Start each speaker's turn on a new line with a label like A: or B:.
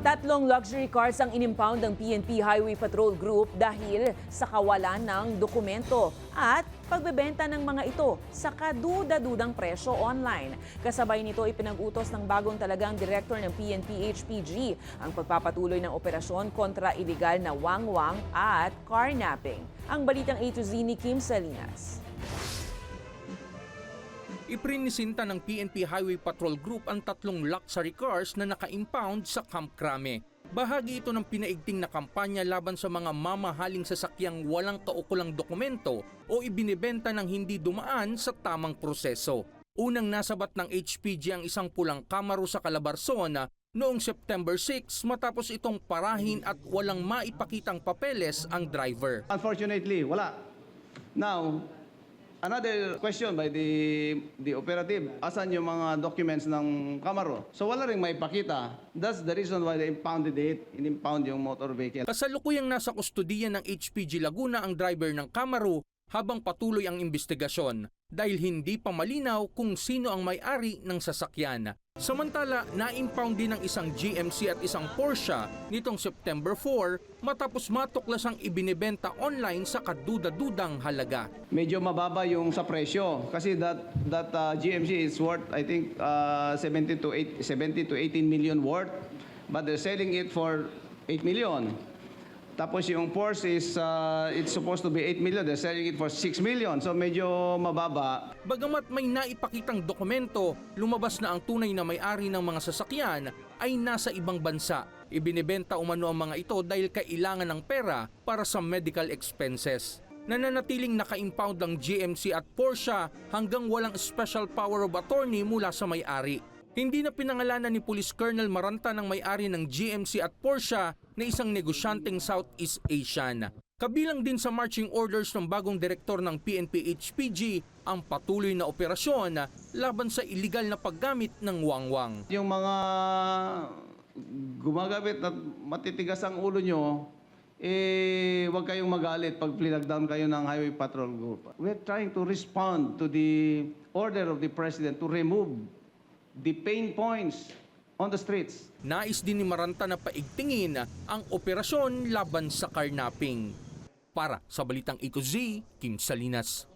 A: Tatlong luxury cars ang inimpound ng PNP Highway Patrol Group dahil sa kawalan ng dokumento at pagbebenta ng mga ito sa kaduda-dudang presyo online. Kasabay nito ipinag-utos ng bagong talagang direktor ng PNP HPG ang pagpapatuloy ng operasyon kontra iligal na wangwang at carnapping. Ang balitang A to Z ni Kim Salinas.
B: Iprinisinta ng PNP Highway Patrol Group ang tatlong luxury cars na naka-impound sa Camp Crame. Bahagi ito ng pinaigting na kampanya laban sa mga mamahaling sasakyang walang kaukulang dokumento o ibinibenta ng hindi dumaan sa tamang proseso. Unang nasabat ng HPG ang isang pulang Camaro sa Calabarzon noong September 6 matapos itong parahin at walang maipakitang papeles ang driver.
C: Unfortunately, wala. Now, another question by the operative, asan yung mga documents ng Camaro? So wala ring maipakita. That's the reason why they impounded it, in-impound yung motor vehicle.
B: Kasalukuyang nasa kustudiya ng HPG Laguna ang driver ng Camaro habang patuloy ang investigasyon dahil hindi pa malinaw kung sino ang may-ari ng sasakyan. Samantala, na-impound din ng isang GMC at isang Porsche nitong September 4 matapos matuklasang ibinebenta online sa kaduda-dudang halaga.
C: Medyo mababa yung sa presyo kasi that GMC is worth I think 70 to 18 million worth, but they're selling it for 8 million. Tapos yung Porsche is it's supposed to be 8 million, they're selling it for 6 million. So medyo mababa.
B: Bagamat may naipakitang dokumento, lumabas na ang tunay na may-ari ng mga sasakyan ay nasa ibang bansa. Ibinebenta umano ang mga ito dahil kailangan ng pera para sa medical expenses. Nananatiling naka-impound ang GMC at Porsche hanggang walang special power of attorney mula sa may-ari. Hindi na pinangalanan ni Police Colonel Maranta ng may-ari ng GMC at Porsche na isang negosyanteng Southeast Asian. Kabilang din sa marching orders ng bagong direktor ng PNP HPG ang patuloy na operasyon laban sa iligal na paggamit ng wangwang.
C: Yung mga gumagamit at matitigas ang ulo nyo, huwag kayong magalit pag pinagdown kayo ng Highway Patrol Group. We're trying to respond to the order of the President to remove the pain points on the streets.
B: Nais din ni Maranta na paigtingin ang operasyon laban sa carnapping. Para sa Balitang A to Z, Kim Salinas.